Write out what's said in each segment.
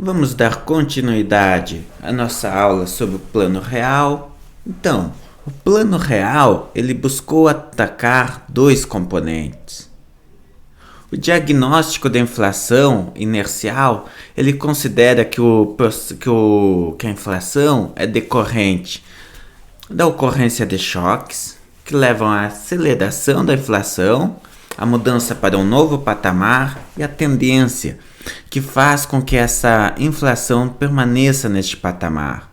Vamos dar continuidade à nossa aula sobre o Plano Real. Então, o Plano Real ele buscou atacar dois componentes. O diagnóstico da inflação inercial ele considera que a inflação é decorrente da ocorrência de choques que levam à aceleração da inflação, a mudança para um novo patamar e a tendência que faz com que essa inflação permaneça neste patamar.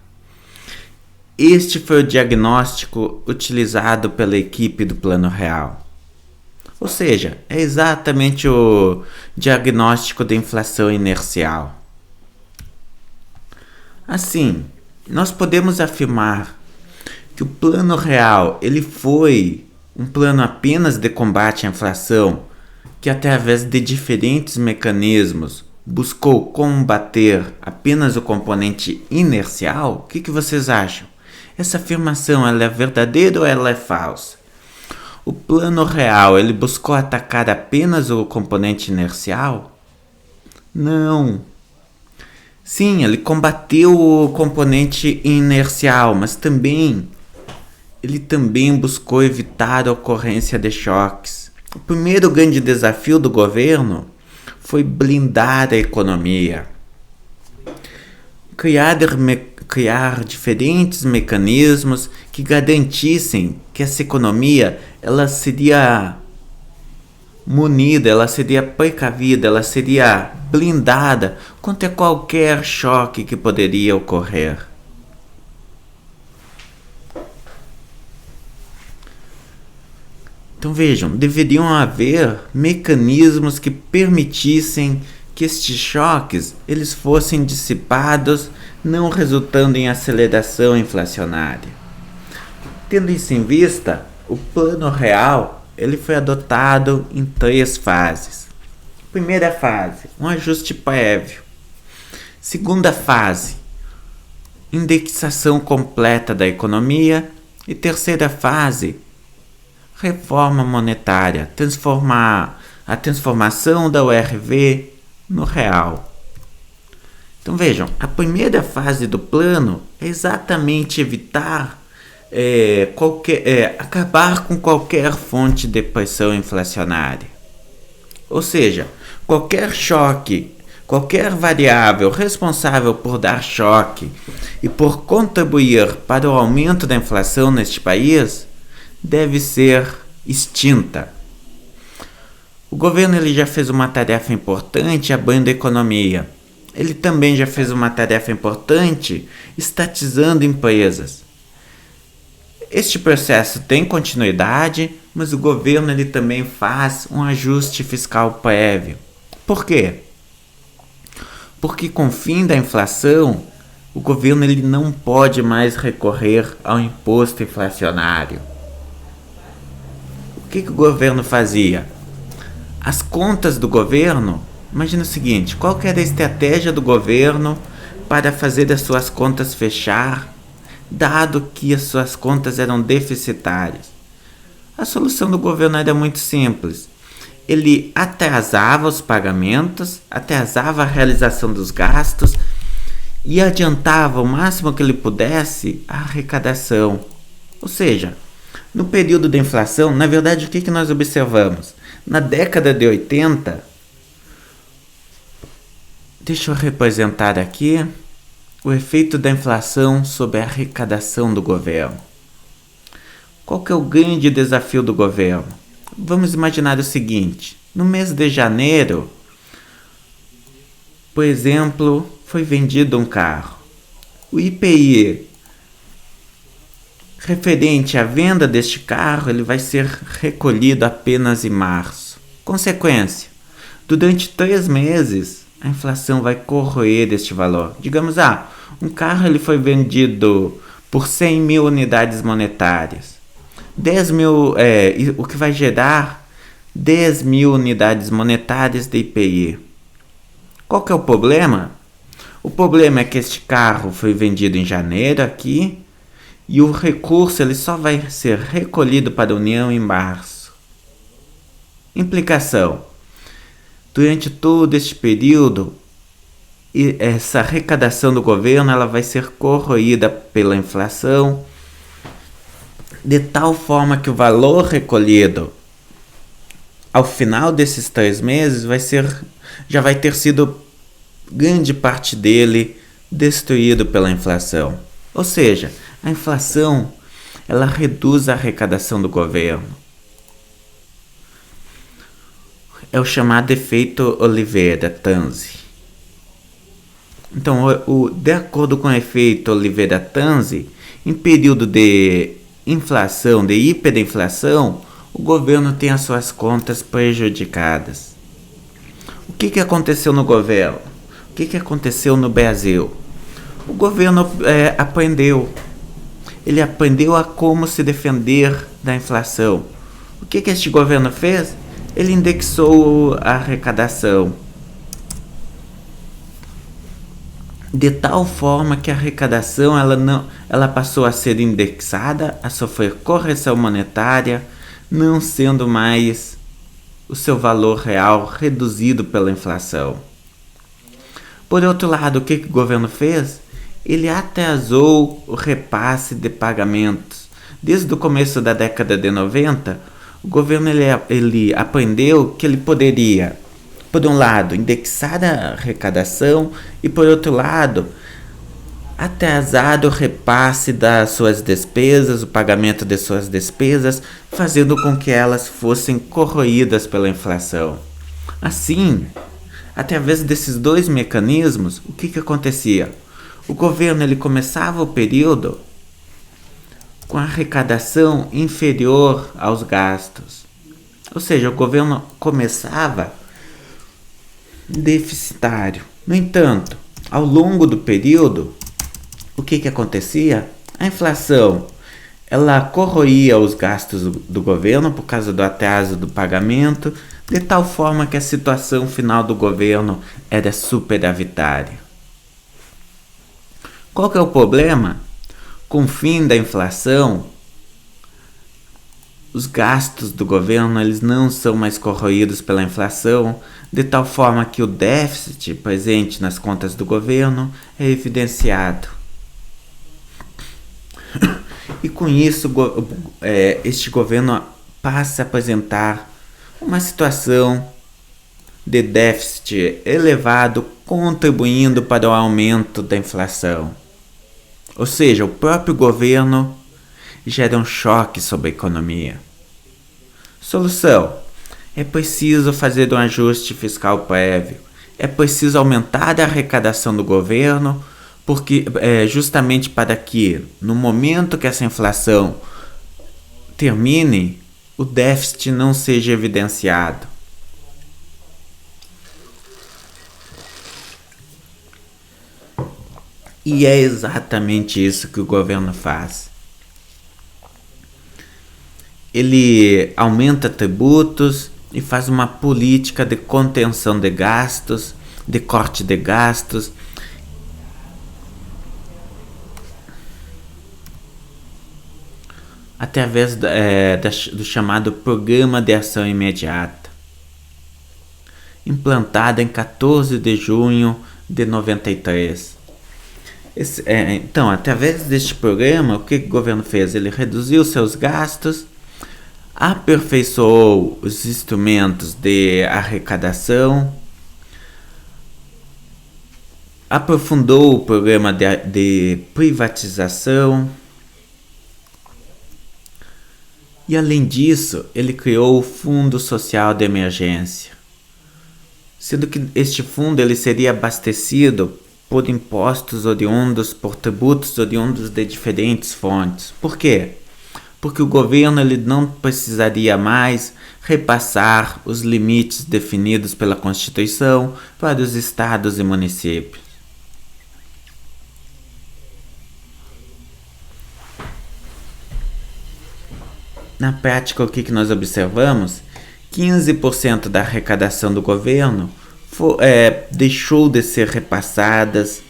Este foi o diagnóstico utilizado pela equipe do Plano Real. Ou seja, é exatamente o diagnóstico da inflação inercial. Assim, nós podemos afirmar que o Plano Real ele foi um plano apenas de combate à inflação que através de diferentes mecanismos buscou combater apenas o componente inercial? O que vocês acham? Essa afirmação ela é verdadeira ou ela é falsa? O Plano Real ele buscou atacar apenas o componente inercial? Não. Sim, ele combateu o componente inercial, mas ele também buscou evitar a ocorrência de choques. O primeiro grande desafio do governo foi blindar a economia, criar diferentes mecanismos que garantissem que essa economia ela seria munida, ela seria precavida, ela seria blindada contra qualquer choque que poderia ocorrer. Então vejam, deveriam haver mecanismos que permitissem que estes choques eles fossem dissipados, não resultando em aceleração inflacionária. Tendo isso em vista, o Plano Real ele foi adotado em 3 fases. Primeira fase, um ajuste prévio. Segunda fase, indexação completa da economia. E terceira fase, reforma monetária, a transformação da URV no real. Então vejam, a primeira fase do plano é exatamente evitar acabar com qualquer fonte de pressão inflacionária. Ou seja, qualquer choque, qualquer variável responsável por dar choque e por contribuir para o aumento da inflação neste país deve ser extinta. O governo ele já fez uma tarefa importante abrindo a economia. Ele também já fez uma tarefa importante estatizando empresas. Este processo tem continuidade, mas o governo ele também faz um ajuste fiscal prévio. Por quê? Porque com o fim da inflação, o governo ele não pode mais recorrer ao imposto inflacionário. O que o governo fazia? As contas do governo, imagina o seguinte, qual que era a estratégia do governo para fazer as suas contas fechar, dado que as suas contas eram deficitárias? A solução do governo era muito simples. Ele atrasava os pagamentos, atrasava a realização dos gastos e adiantava o máximo que ele pudesse a arrecadação. Ou seja, no período da inflação, na verdade, o que nós observamos? Na década de 80, deixa eu representar aqui o efeito da inflação sobre a arrecadação do governo. Qual que é o grande desafio do governo? Vamos imaginar o seguinte, no mês de janeiro, por exemplo, foi vendido um carro. O IPI referente à venda deste carro, ele vai ser recolhido apenas em março. Consequência, durante 3 meses, a inflação vai corroer este valor. Digamos, um carro ele foi vendido por 100 mil unidades monetárias. 10 mil, o que vai gerar 10 mil unidades monetárias de IPI. Qual que é o problema? O problema é que este carro foi vendido em janeiro aqui, e o recurso ele só vai ser recolhido para a União em março. Implicação: durante todo este período, E essa arrecadação do governo ela vai ser corroída pela inflação, de tal forma que o valor recolhido ao final desses 3 meses já vai ter sido grande parte dele destruído pela inflação. Ou seja, a inflação ela reduz a arrecadação do governo. É o chamado efeito Oliveira-Tanzi. Então, de acordo com o efeito Oliveira-Tanzi, em período de inflação, de hiperinflação, o governo tem as suas contas prejudicadas. O que aconteceu no governo? O que aconteceu no Brasil? O governo aprendeu. Ele aprendeu a como se defender da inflação. O que este governo fez? Ele indexou a arrecadação. De tal forma que a arrecadação ela passou a ser indexada, a sofrer correção monetária, não sendo mais o seu valor real reduzido pela inflação. Por outro lado, o que o governo fez? Ele atrasou o repasse de pagamentos. Desde o começo da década de 90, o governo ele aprendeu que ele poderia, por um lado, indexar a arrecadação e, por outro lado, atrasar o repasse das suas despesas, o pagamento de suas despesas, fazendo com que elas fossem corroídas pela inflação. Assim, através desses dois mecanismos, o que acontecia? O governo ele começava o período com a arrecadação inferior aos gastos. Ou seja, o governo começava deficitário. No entanto, ao longo do período, o que acontecia? A inflação ela corroía os gastos do governo por causa do atraso do pagamento, de tal forma que a situação final do governo era superavitária. Qual que é o problema? Com o fim da inflação, os gastos do governo eles não são mais corroídos pela inflação, de tal forma que o déficit presente nas contas do governo é evidenciado. E com isso, este governo passa a apresentar uma situação de déficit elevado, contribuindo para o aumento da inflação. Ou seja, o próprio governo gera um choque sobre a economia. Solução: é preciso fazer um ajuste fiscal prévio. É preciso aumentar a arrecadação do governo, porque justamente para que, no momento que essa inflação termine, o déficit não seja evidenciado. E é exatamente isso que o governo faz. Ele aumenta tributos e faz uma política de contenção de gastos, de corte de gastos. Através do chamado Programa de Ação Imediata, implantado em 14 de junho de 93. Então, através deste programa, o que o governo fez? Ele reduziu seus gastos, aperfeiçoou os instrumentos de arrecadação, aprofundou o programa de privatização e, além disso, ele criou o Fundo Social de Emergência, sendo que este fundo ele seria abastecido por impostos oriundos, por tributos oriundos de diferentes fontes. Por quê? Porque o governo ele não precisaria mais repassar os limites definidos pela Constituição para os estados e municípios. Na prática, o que nós observamos? 15% da arrecadação do governo deixou de ser repassadas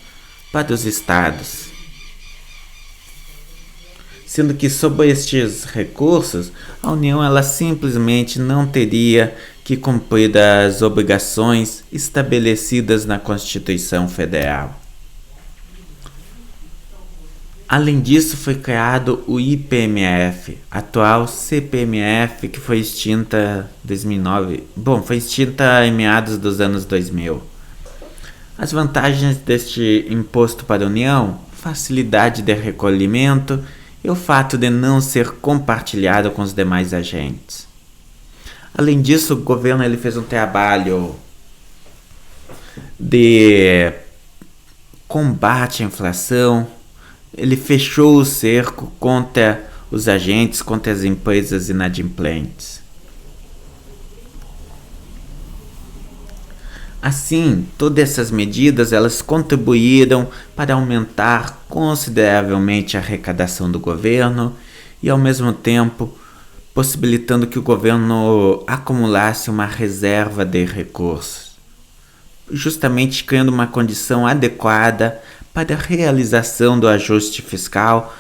para os estados. Sendo que sobre estes recursos, a União ela simplesmente não teria que cumprir as obrigações estabelecidas na Constituição Federal. Além disso, foi criado o IPMF, atual CPMF, que foi extinta em 2009. Foi extinta em meados dos anos 2000. As vantagens deste imposto para a União: facilidade de recolhimento e o fato de não ser compartilhado com os demais agentes. Além disso, o governo fez um trabalho de combate à inflação. Ele fechou o cerco contra os agentes, contra as empresas inadimplentes. Assim, todas essas medidas elas contribuíram para aumentar consideravelmente a arrecadação do governo e, ao mesmo tempo, possibilitando que o governo acumulasse uma reserva de recursos, justamente criando uma condição adequada para a realização do ajuste fiscal,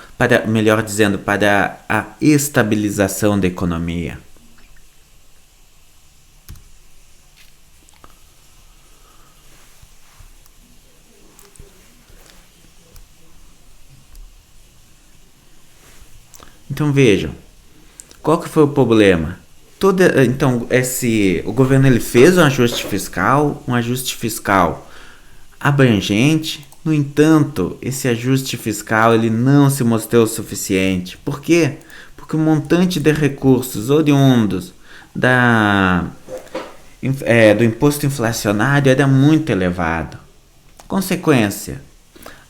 melhor dizendo, para a estabilização da economia. Então vejam, qual que foi o problema? O governo fez um ajuste fiscal abrangente. No entanto, esse ajuste fiscal não se mostrou suficiente. Por quê? Porque o montante de recursos oriundos do imposto inflacionário era muito elevado. Consequência: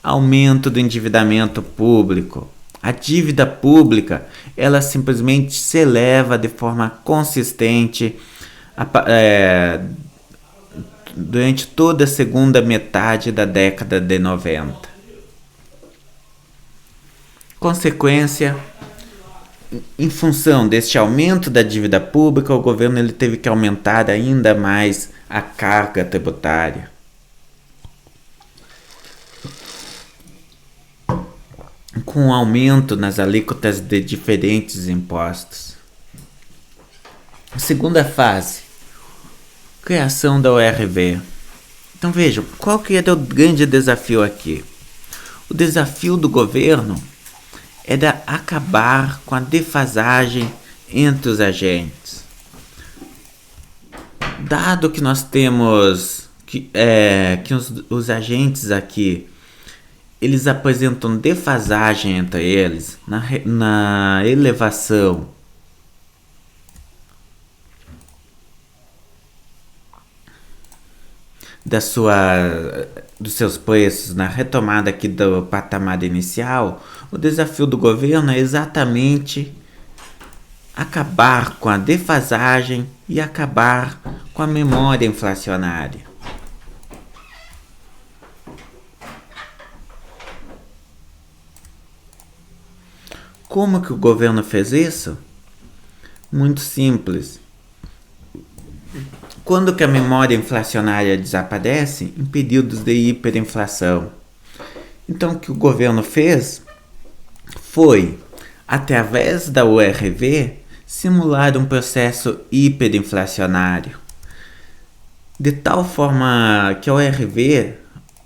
aumento do endividamento público. A dívida pública ela simplesmente se eleva de forma consistente durante toda a segunda metade da década de 90. Consequência: em função deste aumento da dívida pública, o governo teve que aumentar ainda mais a carga tributária. Com o aumento nas alíquotas de diferentes impostos. A segunda fase: criação da URV. Então vejam, qual que era o grande desafio aqui? O desafio do governo era acabar com a defasagem entre os agentes. Dado que nós temos que os agentes aqui eles apresentam defasagem entre eles na elevação dos seus preços, na retomada aqui do patamar inicial. O desafio do governo é exatamente acabar com a defasagem e acabar com a memória inflacionária. Como que o governo fez isso? Muito simples. Quando que a memória inflacionária desaparece? Em períodos de hiperinflação. Então o que o governo fez foi, através da URV, simular um processo hiperinflacionário. De tal forma que a URV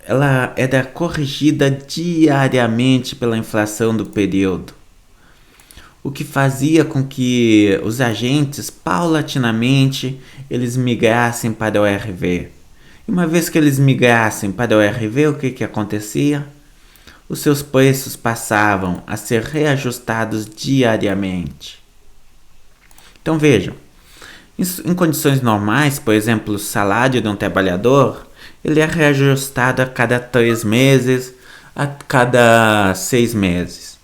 ela era corrigida diariamente pela inflação do período, o que fazia com que os agentes, paulatinamente, eles migrassem para a URV. E uma vez que eles migrassem para a URV, o que acontecia? Os seus preços passavam a ser reajustados diariamente. Então vejam, em condições normais, por exemplo, o salário de um trabalhador, ele é reajustado a cada 3 meses, a cada 6 meses.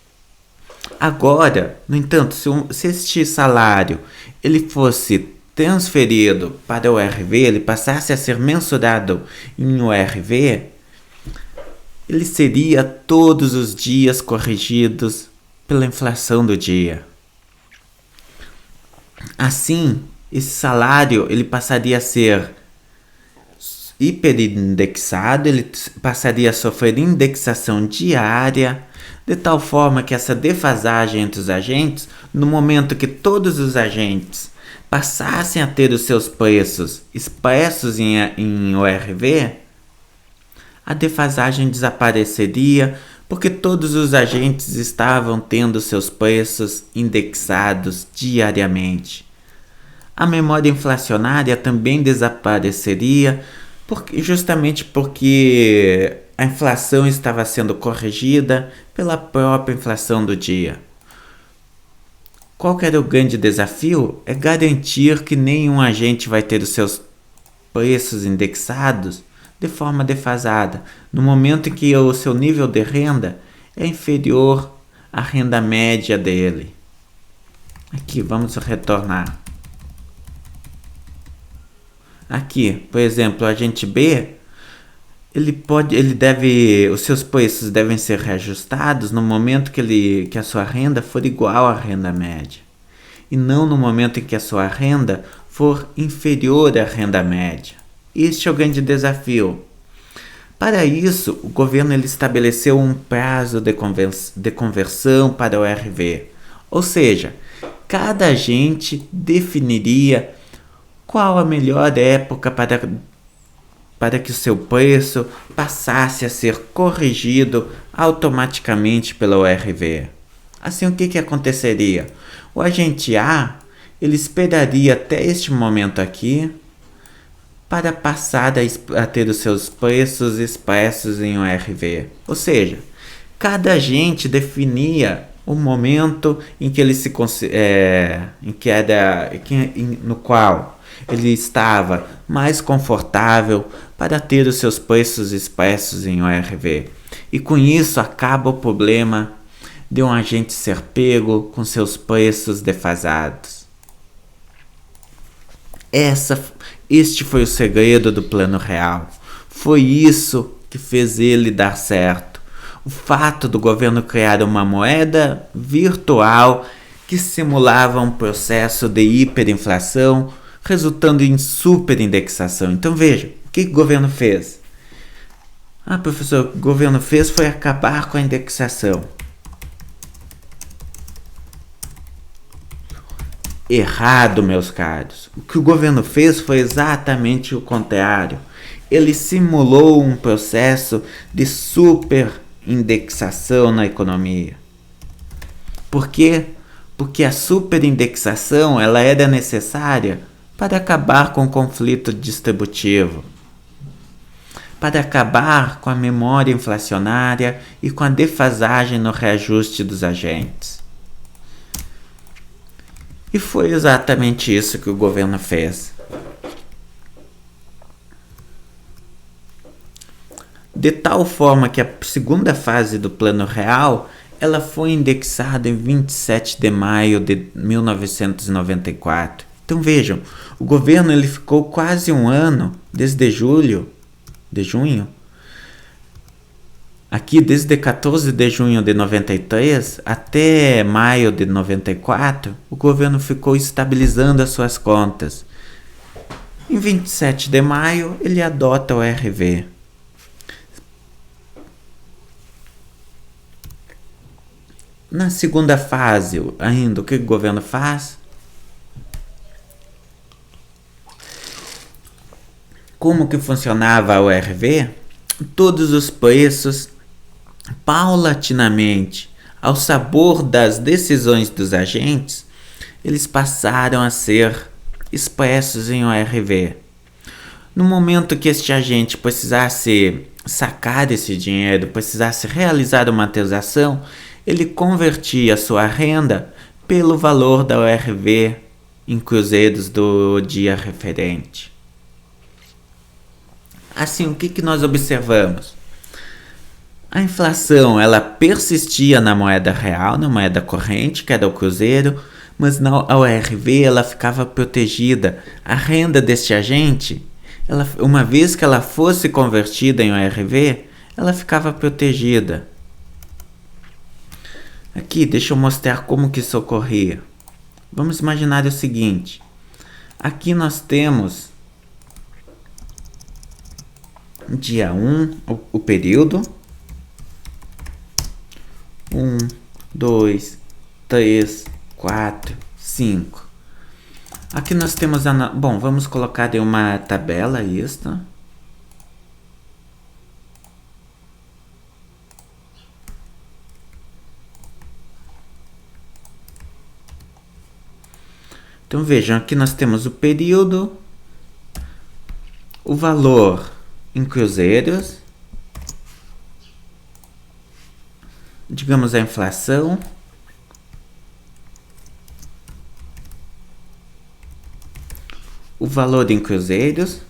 Agora, no entanto, se este salário ele fosse transferido para o URV, ele passasse a ser mensurado em URV, ele seria todos os dias corrigidos pela inflação do dia. Assim, esse salário ele passaria a ser hiperindexado, ele passaria a sofrer indexação diária, de tal forma que essa defasagem entre os agentes, no momento que todos os agentes passassem a ter os seus preços expressos em ORV, a defasagem desapareceria porque todos os agentes estavam tendo seus preços indexados diariamente. A memória inflacionária também desapareceria justamente porque a inflação estava sendo corrigida pela própria inflação do dia. Qual que era o grande desafio? É garantir que nenhum agente vai ter os seus preços indexados de forma defasada, no momento em que o seu nível de renda é inferior à renda média dele. Aqui, vamos retornar. Aqui, por exemplo, o agente B, os seus preços devem ser reajustados no momento que a sua renda for igual à renda média, e não no momento em que a sua renda for inferior à renda média. Este é o grande desafio. Para isso, o governo estabeleceu um prazo de conversão para o RV, ou seja, cada agente definiria qual a melhor época para que o seu preço passasse a ser corrigido automaticamente pela ORV. Assim, o que aconteceria? O agente A, ele esperaria até este momento aqui para passar a ter os seus preços expressos em ORV. Ou seja, cada agente definia o momento em que ele no qual ele estava mais confortável para ter os seus preços expressos em ORV. E com isso acaba o problema de um agente ser pego com seus preços defasados. Este foi o segredo do Plano Real. Foi isso que fez ele dar certo. O fato do governo criar uma moeda virtual que simulava um processo de hiperinflação, resultando em superindexação. Então veja, o que o governo fez? Professor, o que o governo fez foi acabar com a indexação. Errado, meus caros. O que o governo fez foi exatamente o contrário. Ele simulou um processo de superindexação na economia. Por quê? Porque a superindexação ela era necessária para acabar com o conflito distributivo, para acabar com a memória inflacionária e com a defasagem no reajuste dos agentes. E foi exatamente isso que o governo fez. De tal forma que a segunda fase do Plano Real ela foi indexada em 27 de maio de 1994. Então vejam, o governo ele ficou quase um ano, desde junho, aqui desde 14 de junho de 93 até maio de 94, o governo ficou estabilizando as suas contas. Em 27 de maio, ele adota o RV. Na segunda fase, ainda, o que o governo faz? Como que funcionava a ORV? Todos os preços, paulatinamente, ao sabor das decisões dos agentes, eles passaram a ser expressos em ORV. No momento que este agente precisasse sacar esse dinheiro, precisasse realizar uma transação, ele convertia a sua renda pelo valor da ORV em cruzeiros do dia referente. Assim, o que nós observamos? A inflação ela persistia na moeda real, na moeda corrente, que era o cruzeiro, mas na ORV ela ficava protegida. A renda deste agente, uma vez que ela fosse convertida em ORV, ela ficava protegida. Aqui, deixa eu mostrar como que isso ocorria. Vamos imaginar o seguinte. Aqui nós temos dia 1, o período. 1, 2, 3, 4, 5. Aqui nós temos a... Bom, vamos colocar em uma tabela isto. Então vejam, aqui nós temos o período, o valor em cruzeiros, digamos a inflação, o valor em cruzeiros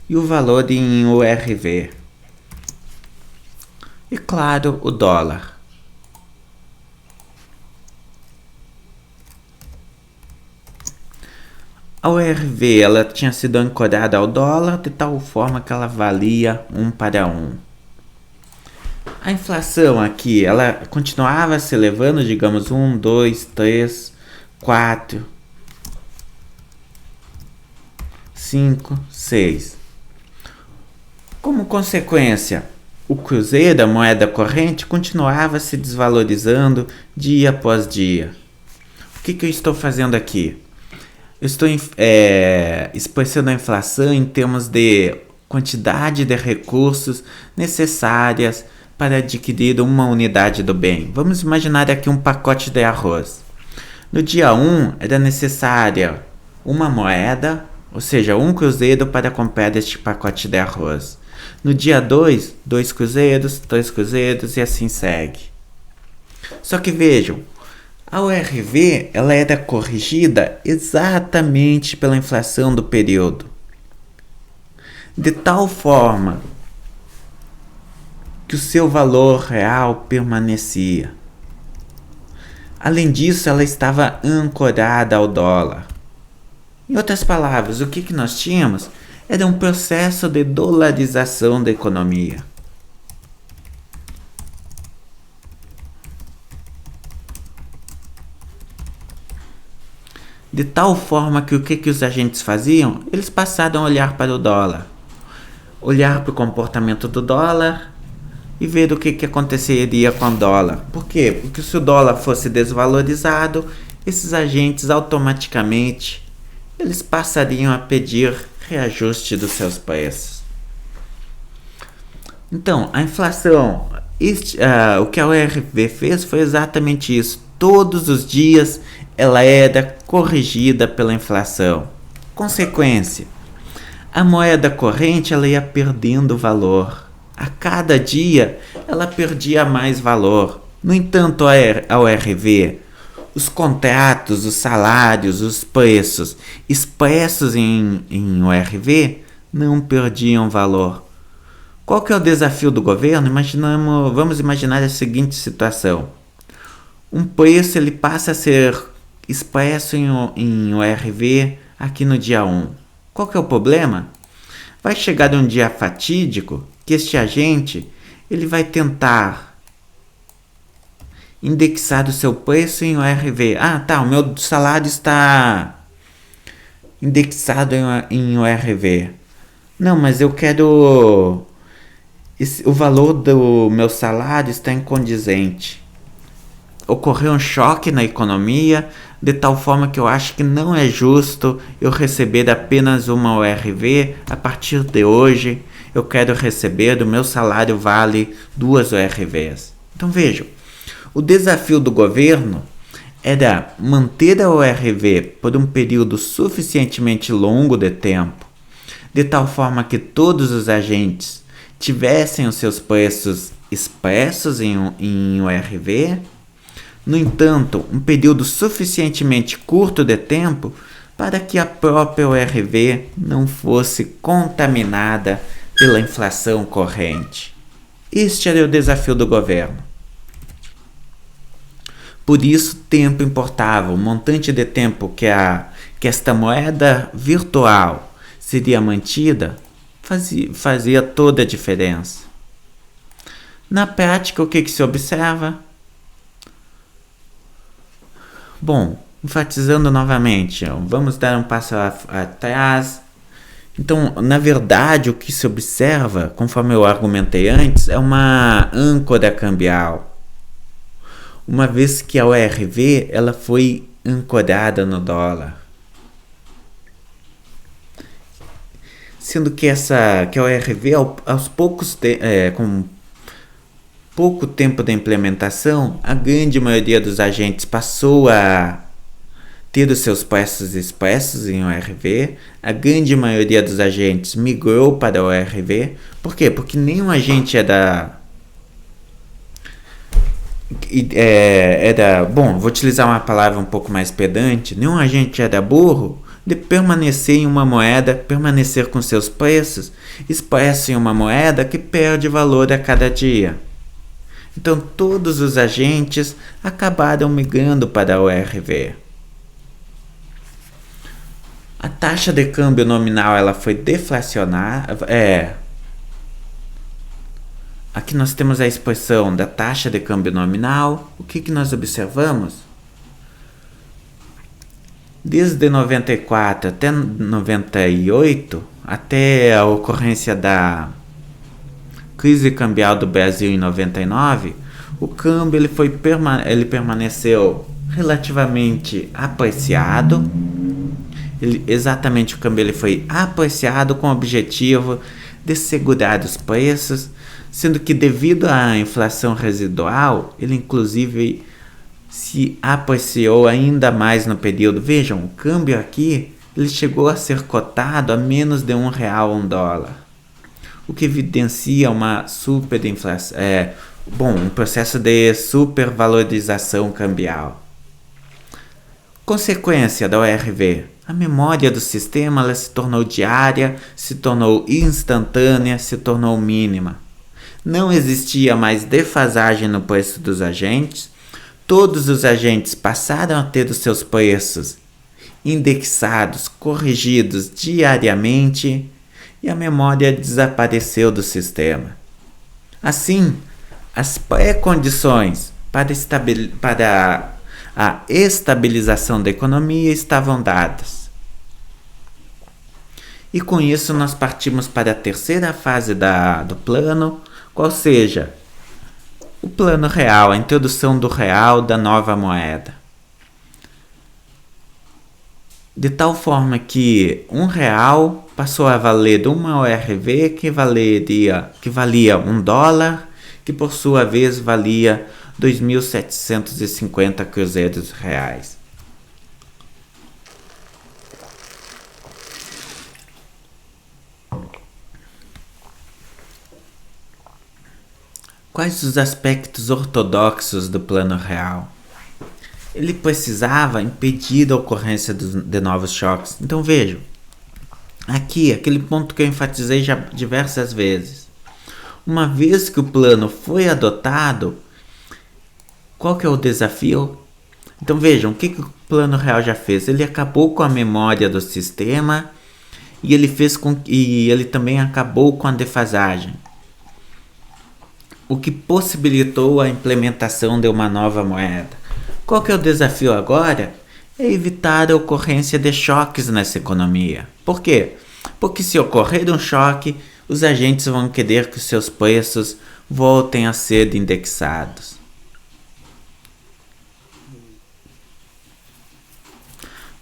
e o valor em URV. E claro, o dólar. A URV ela tinha sido ancorada ao dólar de tal forma que ela valia 1 para 1. A inflação aqui, ela continuava se elevando, digamos 1, 2, 3, 4, 5, 6. Como consequência, o cruzeiro, a moeda corrente, continuava se desvalorizando dia após dia. O que eu estou fazendo aqui? Eu estou expressando a inflação em termos de quantidade de recursos necessárias para adquirir uma unidade do bem. Vamos imaginar aqui um pacote de arroz. No dia 1 era necessária uma moeda, ou seja, 1 cruzeiro para comprar este pacote de arroz. No dia 2, 2 cruzeiros, 3 cruzeiros e assim segue. Só que vejam, a URV ela era corrigida exatamente pela inflação do período, de tal forma que o seu valor real permanecia. Além disso, ela estava ancorada ao dólar. Em outras palavras, o que nós tínhamos era um processo de dolarização da economia. De tal forma que o que os agentes faziam? Eles passaram a olhar para o dólar, olhar para o comportamento do dólar e ver o que aconteceria com o dólar. Por quê? Porque se o dólar fosse desvalorizado, esses agentes automaticamente eles passariam a pedir reajuste dos seus preços. Então, a inflação, o que a URV fez foi exatamente isso. Todos os dias ela era corrigida pela inflação. Consequência, a moeda corrente ela ia perdendo valor. A cada dia ela perdia mais valor. No entanto, a URV, os contratos, os salários, os preços expressos em URV não perdiam valor. Qual que é o desafio do governo? Vamos imaginar a seguinte situação. Um preço ele passa a ser expresso em URV aqui no dia 1. Qual que é o problema? Vai chegar um dia fatídico que este agente ele vai tentar indexar o seu preço em URV. O meu salário está indexado em URV. Não, mas eu quero... o valor do meu salário está incondizente. Ocorreu um choque na economia, de tal forma que eu acho que não é justo eu receber apenas uma URV. A partir de hoje, eu quero receber, o meu salário vale 2 URVs. Então vejam, o desafio do governo era manter a URV por um período suficientemente longo de tempo, de tal forma que todos os agentes tivessem os seus preços expressos em URV. No entanto, um período suficientemente curto de tempo para que a própria URV não fosse contaminada pela inflação corrente. Este era o desafio do governo. Por isso, tempo importava. O montante de tempo que esta moeda virtual seria mantida fazia toda a diferença. Na prática, o que se observa? Bom, enfatizando novamente, vamos dar um passo atrás. Então, na verdade, o que se observa, conforme eu argumentei antes, é uma âncora cambial. uma vez que a ORV ela foi ancorada no dólar. Sendo que que a ORV, aos poucos, com pouco tempo da implementação, a grande maioria dos agentes passou a ter os seus postos expressos em ORV, a grande maioria dos agentes migrou para a ORV. Por quê? Porque nenhum agente bom, vou utilizar uma palavra um pouco mais pedante, nenhum agente era burro de permanecer em uma moeda, permanecer com seus preços expressos em uma moeda que perde valor a cada dia. Então todos os agentes acabaram migrando para a ORV. A taxa de câmbio nominal ela foi deflacionada. Aqui nós temos a expressão da taxa de câmbio nominal. O que nós observamos? Desde 94 até 98, até a ocorrência da crise cambial do Brasil em 99, o câmbio ele permaneceu relativamente apreciado. O câmbio ele foi apreciado com o objetivo de segurar os preços, sendo que devido à inflação residual, ele inclusive se apreciou ainda mais no período. Vejam, o câmbio aqui ele chegou a ser cotado a menos de R$1 um dólar, o que evidencia uma superinflação, um processo de supervalorização cambial. Consequência da ORV: a memória do sistema ela se tornou diária, se tornou instantânea, se tornou mínima. Não existia mais defasagem no preço dos agentes. Todos os agentes passaram a ter os seus preços indexados, corrigidos diariamente, e a memória desapareceu do sistema. Assim, as pré-condições para a estabilização da economia estavam dadas. E com isso nós partimos para a terceira fase do plano, qual seja o plano real, a introdução do real, da nova moeda. De tal forma que R$1 passou a valer uma ORV que valia $1, que por sua vez valia 2.750 cruzeiros reais. Quais os aspectos ortodoxos do plano real? Ele precisava impedir a ocorrência de novos choques. Então vejam, aqui, aquele ponto que eu enfatizei já diversas vezes. Uma vez que o plano foi adotado, qual que é o desafio? Então vejam, o que o plano real já fez? Ele acabou com a memória do sistema e ele também acabou com a defasagem, o que possibilitou a implementação de uma nova moeda. Qual que é o desafio agora? É evitar a ocorrência de choques nessa economia. Por quê? Porque se ocorrer um choque, os agentes vão querer que os seus preços voltem a ser indexados.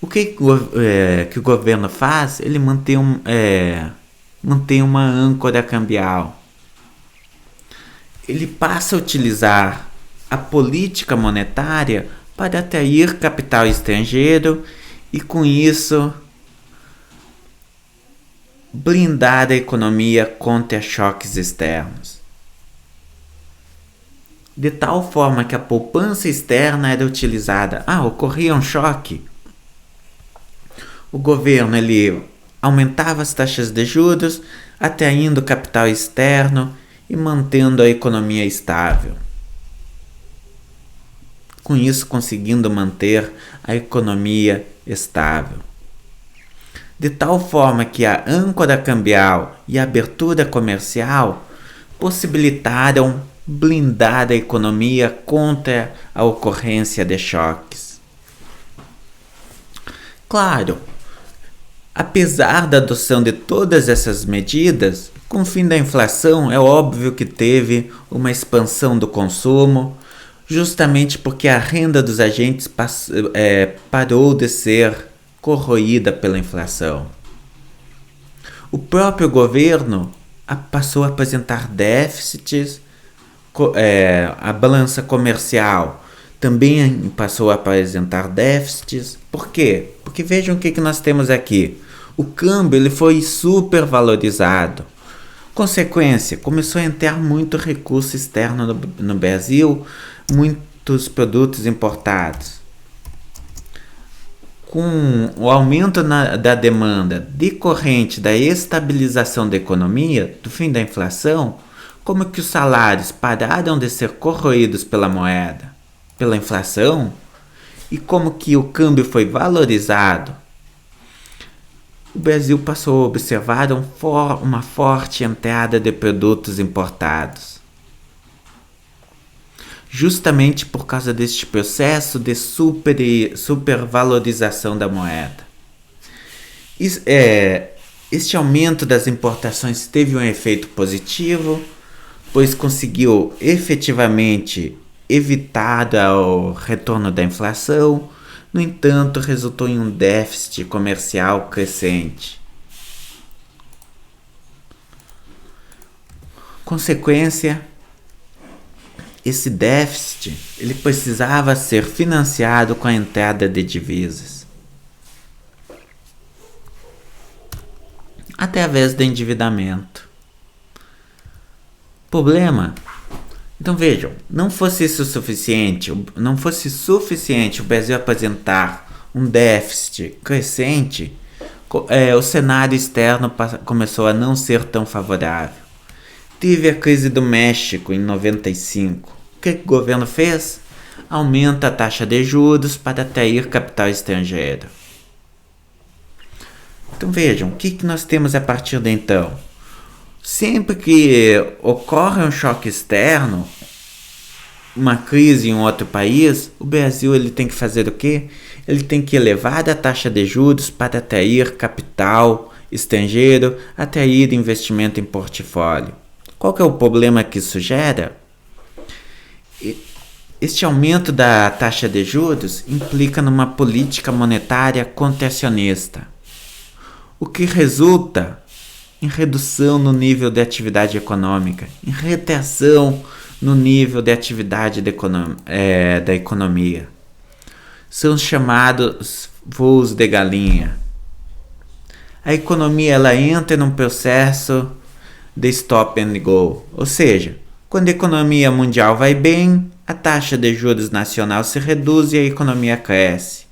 O que o governo faz? Ele mantém uma âncora cambial. Ele passa a utilizar a política monetária para atrair capital estrangeiro e, com isso, blindar a economia contra choques externos. De tal forma que a poupança externa era utilizada. Ocorria um choque. O governo ele aumentava as taxas de juros, atraindo capital externo e mantendo a economia estável. Com isso, conseguindo manter a economia estável. De tal forma que a âncora cambial e a abertura comercial possibilitaram blindar a economia contra a ocorrência de choques. Claro, apesar da adoção de todas essas medidas, com o fim da inflação, é óbvio que teve uma expansão do consumo, justamente porque a renda dos agentes parou de ser corroída pela inflação. O próprio governo passou a apresentar déficits, a balança comercial também passou a apresentar déficits. Por quê? Porque vejam o que nós temos aqui. O câmbio ele foi supervalorizado. Consequência, começou a entrar muito recurso externo no Brasil, muitos produtos importados. Com o aumento da demanda decorrente da estabilização da economia, do fim da inflação, como que os salários pararam de ser corroídos pela moeda, pela inflação, e como que o câmbio foi valorizado, o Brasil passou a observar uma forte entrada de produtos importados. Justamente por causa deste processo de supervalorização da moeda. Este aumento das importações teve um efeito positivo, pois conseguiu efetivamente evitar o retorno da inflação. No entanto, resultou em um déficit comercial crescente. Consequência, esse déficit ele precisava ser financiado com a entrada de divisas, através do endividamento. Problema? Então vejam, não fosse suficiente o Brasil apresentar um déficit crescente, o cenário externo começou a não ser tão favorável. Teve a crise do México em 95. O que o governo fez? Aumenta a taxa de juros para atrair capital estrangeiro. Então vejam, o que nós temos a partir de então? Sempre que ocorre um choque externo, uma crise em um outro país, o Brasil ele tem que fazer o quê? Ele tem que elevar a taxa de juros para atrair capital estrangeiro, atrair investimento em portfólio. Qual que é o problema que isso gera? Este aumento da taxa de juros implica numa política monetária contracionista, o que resulta em redução no nível de atividade econômica, em retração no nível de atividade da economia. São chamados voos de galinha. A economia ela entra num processo de stop and go, ou seja, quando a economia mundial vai bem, a taxa de juros nacional se reduz e a economia cresce.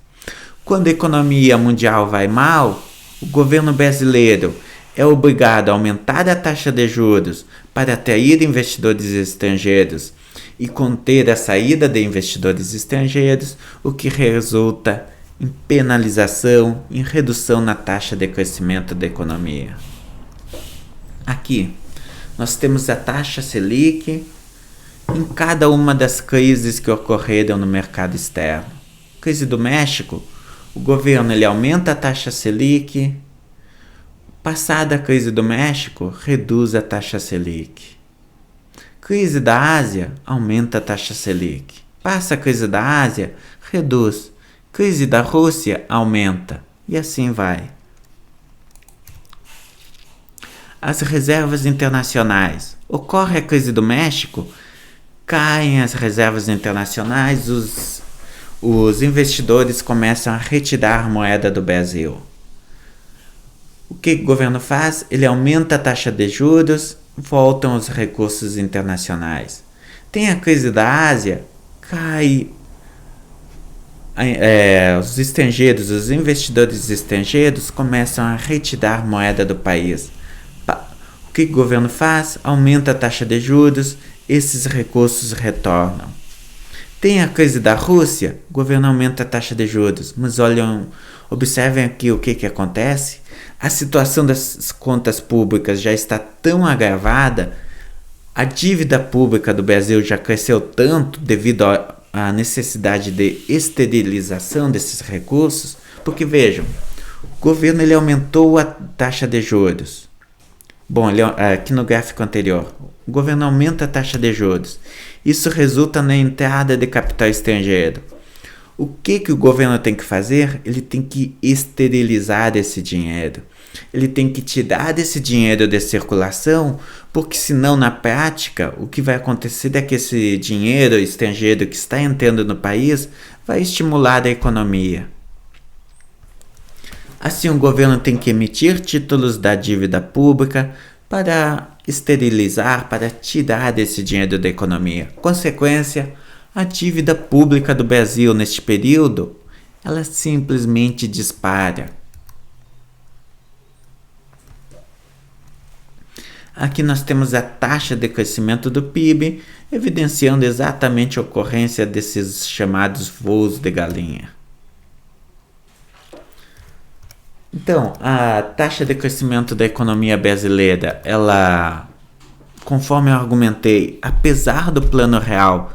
Quando a economia mundial vai mal, o governo brasileiro é obrigado a aumentar a taxa de juros para atrair investidores estrangeiros e conter a saída de investidores estrangeiros, o que resulta em penalização, em redução na taxa de crescimento da economia. Aqui, nós temos a taxa Selic em cada uma das crises que ocorreram no mercado externo. Crise do México, o governo ele aumenta a taxa Selic. Passada a crise do México, reduz a taxa Selic. Crise da Ásia, aumenta a taxa Selic. Passa a crise da Ásia, reduz. Crise da Rússia, aumenta. E assim vai. As reservas internacionais. Ocorre a crise do México, caem as reservas internacionais, os investidores começam a retirar a moeda do Brasil. O que o governo faz? Ele aumenta a taxa de juros, voltam os recursos internacionais. Tem a crise da Ásia, cai os estrangeiros, os investidores estrangeiros começam a retirar moeda do país. O que o governo faz? Aumenta a taxa de juros, esses recursos retornam. Tem a crise da Rússia, o governo aumenta a taxa de juros, mas observem aqui o que acontece. A situação das contas públicas já está tão agravada, a dívida pública do Brasil já cresceu tanto devido à necessidade de esterilização desses recursos, porque vejam, o governo ele aumentou a taxa de juros, Bom, aqui no gráfico anterior, o governo aumenta a taxa de juros. Isso resulta na entrada de capital estrangeiro. O que o governo tem que fazer? Ele tem que esterilizar esse dinheiro. Ele tem que tirar esse dinheiro de circulação, porque senão na prática o que vai acontecer é que esse dinheiro estrangeiro que está entrando no país vai estimular a economia. Assim, o governo tem que emitir títulos da dívida pública para esterilizar, para tirar esse dinheiro da economia. Consequência, a dívida pública do Brasil neste período, ela simplesmente dispara. Aqui nós temos a taxa de crescimento do PIB, evidenciando exatamente a ocorrência desses chamados voos de galinha. Então, a taxa de crescimento da economia brasileira, ela, conforme eu argumentei, apesar do plano real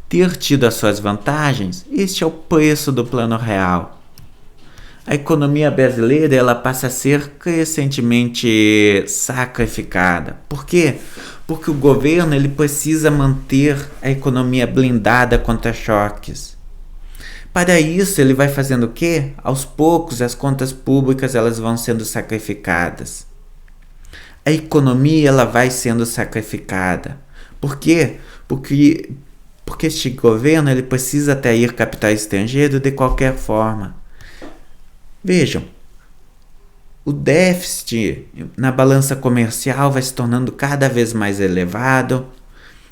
ter tido as suas vantagens, este é o preço do plano real. A economia brasileira, ela passa a ser crescentemente sacrificada. Por quê? Porque o governo ele precisa manter a economia blindada contra choques. Para isso, ele vai fazendo o quê? Aos poucos, as contas públicas elas vão sendo sacrificadas. A economia ela vai sendo sacrificada. Por quê? Porque este governo ele precisa atrair capital estrangeiro de qualquer forma. Vejam, o déficit na balança comercial vai se tornando cada vez mais elevado,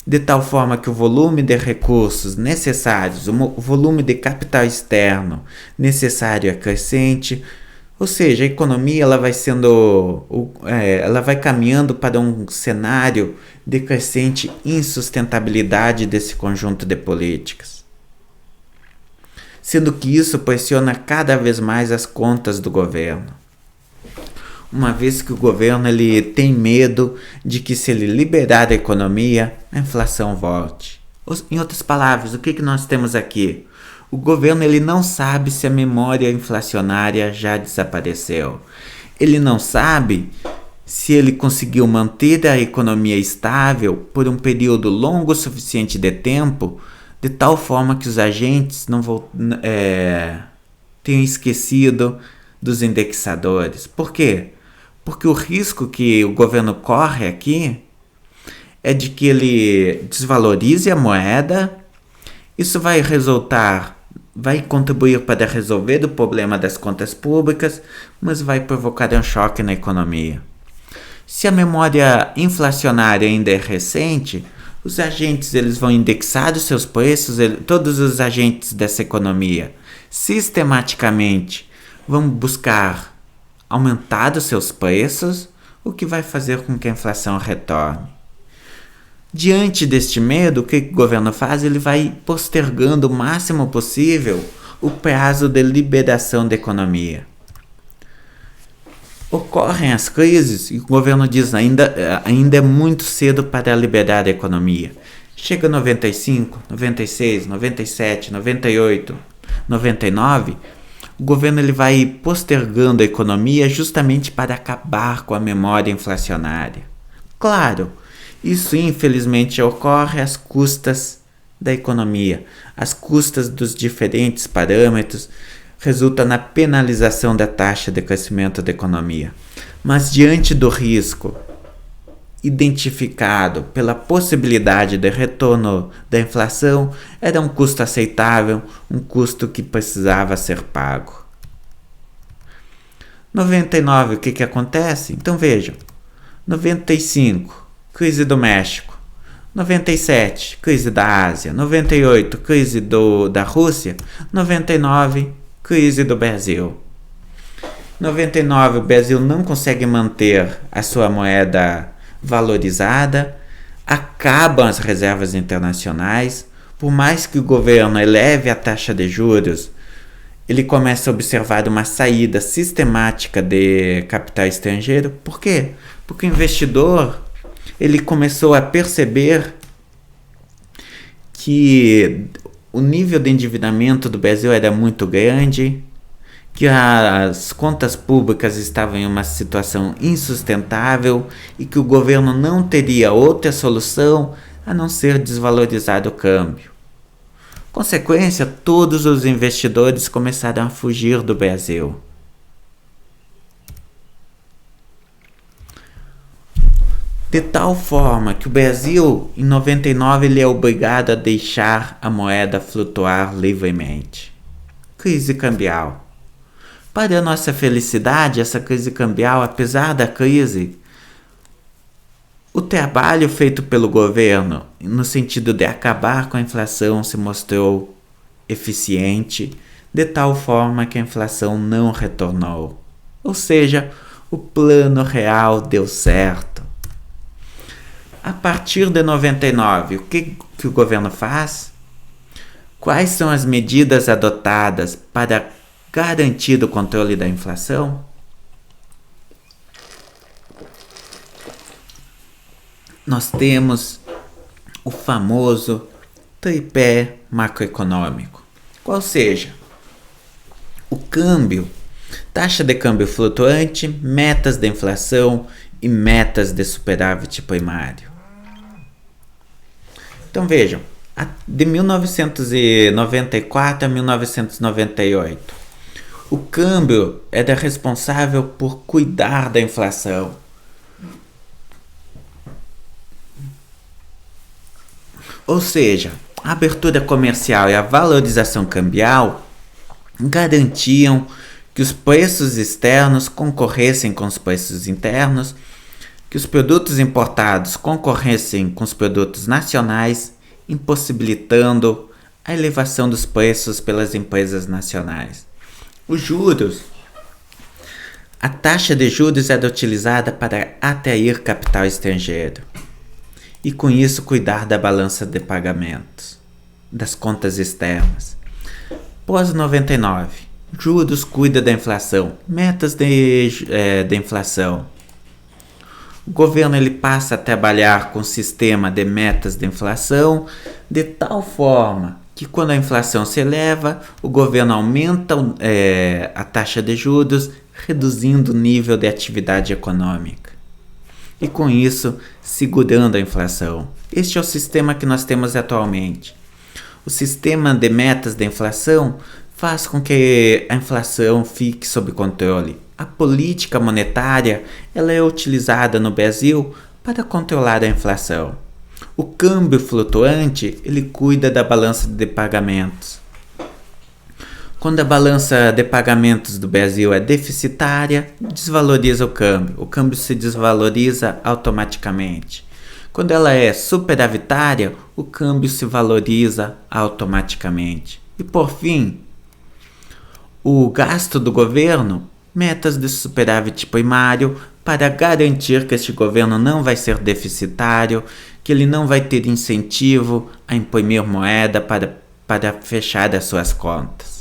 de tal forma que o volume de recursos necessários, o volume de capital externo necessário é crescente, ou seja, a economia ela vai caminhando para um cenário de crescente insustentabilidade desse conjunto de políticas. Sendo que isso pressiona cada vez mais as contas do governo. Uma vez que o governo ele tem medo de que se ele liberar a economia, a inflação volte. Em outras palavras, o que nós temos aqui? O governo ele não sabe se a memória inflacionária já desapareceu. Ele não sabe se ele conseguiu manter a economia estável por um período longo o suficiente de tempo, de tal forma que os agentes não tenham esquecido dos indexadores. Por quê? Porque o risco que o governo corre aqui é de que ele desvalorize a moeda. Isso vai contribuir para resolver o problema das contas públicas, mas vai provocar um choque na economia. Se a memória inflacionária ainda é recente, os agentes eles vão indexar os seus preços, todos os agentes dessa economia sistematicamente vão buscar aumentar os seus preços, o que vai fazer com que a inflação retorne. Diante deste medo, o que o governo faz? Ele vai postergando o máximo possível o prazo de liberação da economia. Ocorrem as crises e o governo diz ainda é muito cedo para liberar a economia. Chega 95, 96, 97, 98, 99, o governo ele vai postergando a economia justamente para acabar com a memória inflacionária. Claro, isso infelizmente ocorre às custas da economia, às custas dos diferentes parâmetros, resulta na penalização da taxa de crescimento da economia. Mas diante do risco identificado pela possibilidade de retorno da inflação, era um custo aceitável, um custo que precisava ser pago. 99, o que acontece? Então vejam, 95, crise do México, 97, crise da Ásia, 98, crise da Rússia, 99, crise do Brasil. 99, o Brasil não consegue manter a sua moeda valorizada, acabam as reservas internacionais, por mais que o governo eleve a taxa de juros, ele começa a observar uma saída sistemática de capital estrangeiro. Por quê? Porque o investidor ele começou a perceber que o nível de endividamento do Brasil era muito grande, que as contas públicas estavam em uma situação insustentável e que o governo não teria outra solução a não ser desvalorizar o câmbio. Consequência, todos os investidores começaram a fugir do Brasil. De tal forma que o Brasil, em 99, ele é obrigado a deixar a moeda flutuar livremente. Crise cambial. Para nossa felicidade, essa crise cambial, apesar da crise, o trabalho feito pelo governo, no sentido de acabar com a inflação, se mostrou eficiente, de tal forma que a inflação não retornou. Ou seja, o plano real deu certo. A partir de 99, o que o governo faz? Quais são as medidas adotadas para garantir o controle da inflação? Nós temos o famoso tripé macroeconômico. Qual seja, o câmbio, taxa de câmbio flutuante, metas de inflação e metas de superávit primário. Então vejam, de 1994 a 1998, o câmbio era responsável por cuidar da inflação. Ou seja, a abertura comercial e a valorização cambial garantiam que os preços externos concorressem com os preços internos, que os produtos importados concorressem com os produtos nacionais, impossibilitando a elevação dos preços pelas empresas nacionais. Os juros. A taxa de juros era utilizada para atrair capital estrangeiro e com isso cuidar da balança de pagamentos, das contas externas. Pós 99, juros cuida da inflação, metas de inflação. O governo ele passa a trabalhar com o sistema de metas de inflação de tal forma que quando a inflação se eleva, o governo aumenta a taxa de juros, reduzindo o nível de atividade econômica. E com isso, segurando a inflação. Este é o sistema que nós temos atualmente. O sistema de metas de inflação faz com que a inflação fique sob controle. A política monetária ela é utilizada no Brasil para controlar a inflação. O câmbio flutuante ele cuida da balança de pagamentos. Quando a balança de pagamentos do Brasil é deficitária, desvaloriza o câmbio se desvaloriza automaticamente. Quando ela é superavitária, o câmbio se valoriza automaticamente. E por fim, o gasto do governo, metas de superávit primário para garantir que este governo não vai ser deficitário, que ele não vai ter incentivo a imprimir moeda para fechar as suas contas.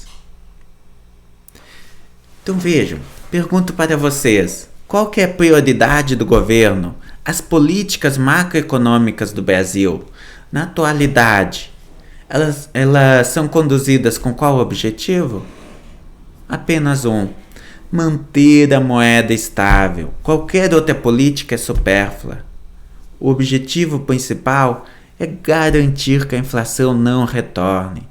Então vejam, pergunto para vocês, qual que é a prioridade do governo? As políticas macroeconômicas do Brasil, na atualidade, elas são conduzidas com qual objetivo? Apenas um, manter a moeda estável. Qualquer outra política é supérflua. O objetivo principal é garantir que a inflação não retorne.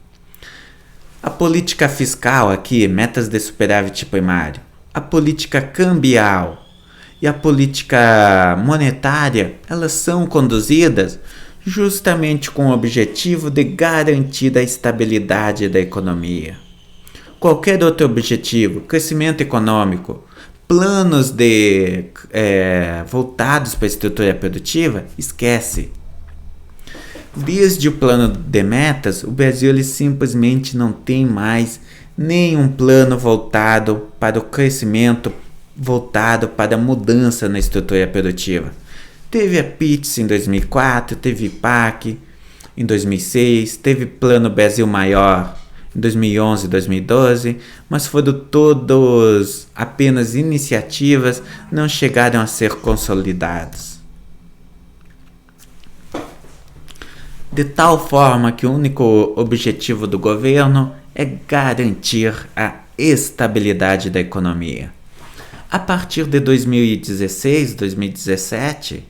A política fiscal aqui, metas de superávit primário, a política cambial e a política monetária, elas são conduzidas justamente com o objetivo de garantir a estabilidade da economia. Qualquer outro objetivo, crescimento econômico, planos voltados para a estrutura produtiva, esquece. Desde o plano de metas, o Brasil ele simplesmente não tem mais nenhum plano voltado para o crescimento, voltado para a mudança na estrutura produtiva. Teve a PITS em 2004, teve PAC em 2006, teve Plano Brasil Maior em 2011 e 2012, mas foram todos apenas iniciativas, não chegaram a ser consolidados. De tal forma que o único objetivo do governo é garantir a estabilidade da economia. A partir de 2016, 2017,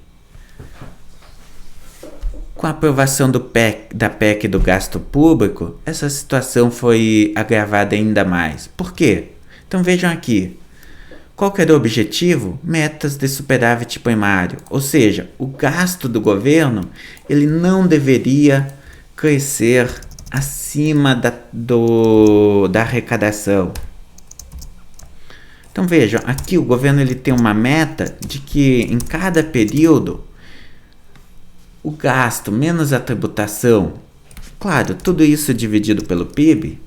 com a aprovação da PEC do gasto público, essa situação foi agravada ainda mais. Por quê? Então vejam aqui. Qual que era o objetivo? Metas de superávit primário. Ou seja, o gasto do governo ele não deveria crescer acima da arrecadação. Então vejam, aqui o governo ele tem uma meta de que em cada período o gasto menos a tributação, claro, tudo isso dividido pelo PIB,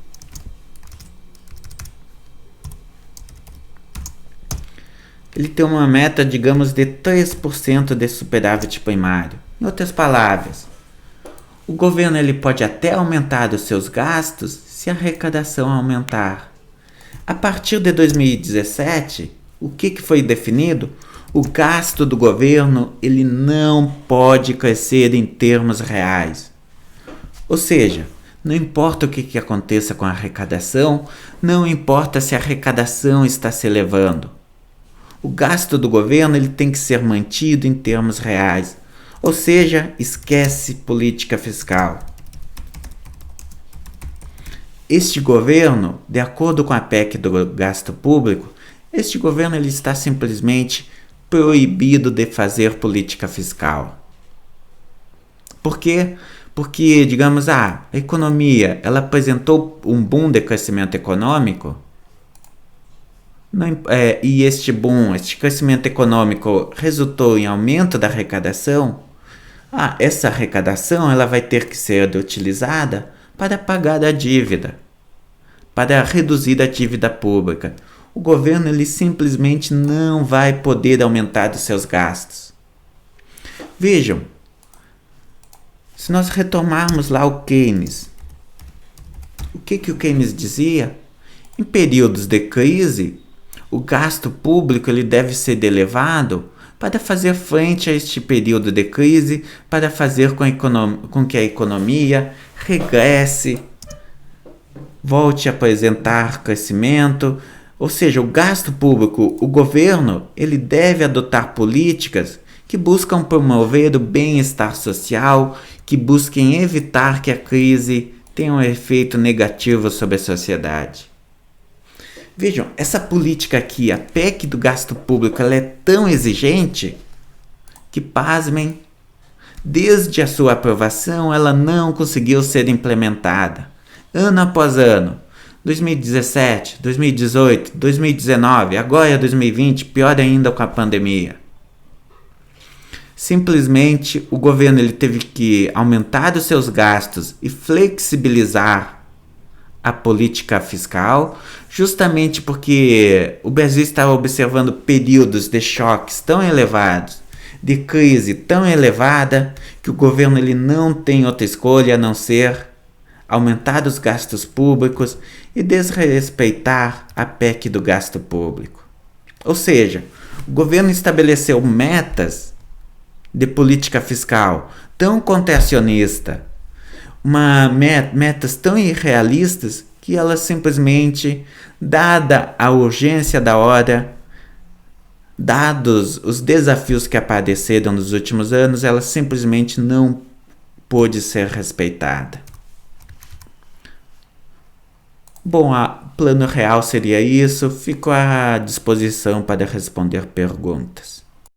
ele tem uma meta, digamos, de 3% de superávit primário. Em outras palavras, o governo ele pode até aumentar os seus gastos se a arrecadação aumentar. A partir de 2017, o que foi definido? O gasto do governo ele não pode crescer em termos reais. Ou seja, não importa o que aconteça com a arrecadação, não importa se a arrecadação está se elevando. O gasto do governo ele tem que ser mantido em termos reais. Ou seja, esquece política fiscal. Este governo, de acordo com a PEC do gasto público, este governo ele está simplesmente proibido de fazer política fiscal. Por quê? Porque, digamos, a economia ela apresentou um boom de crescimento econômico, e este crescimento econômico resultou em aumento da arrecadação. Essa arrecadação ela vai ter que ser utilizada para pagar a dívida, para reduzir a dívida pública. O governo ele simplesmente não vai poder aumentar os seus gastos. Vejam, se nós retomarmos lá o Keynes, o que o Keynes dizia? Em períodos de crise, o gasto público ele deve ser elevado para fazer frente a este período de crise, para fazer com que a economia regresse, volte a apresentar crescimento. Ou seja, o gasto público, o governo, ele deve adotar políticas que buscam promover o bem-estar social, que busquem evitar que a crise tenha um efeito negativo sobre a sociedade. Vejam, essa política aqui, a PEC do gasto público, ela é tão exigente que, pasmem, desde a sua aprovação, ela não conseguiu ser implementada. Ano após ano. 2017, 2018, 2019, agora 2020, pior ainda com a pandemia. Simplesmente o governo ele teve que aumentar os seus gastos e flexibilizar a política fiscal, justamente porque o Brasil estava observando períodos de choques tão elevados, de crise tão elevada, que o governo ele não tem outra escolha a não ser aumentar os gastos públicos e desrespeitar a PEC do gasto público. Ou seja, o governo estabeleceu metas de política fiscal tão contracionista, metas tão irrealistas, que elas simplesmente, dada a urgência da hora, dados os desafios que apareceram nos últimos anos, ela simplesmente não pôde ser respeitada. Bom, plano real seria isso. Fico à disposição para responder perguntas.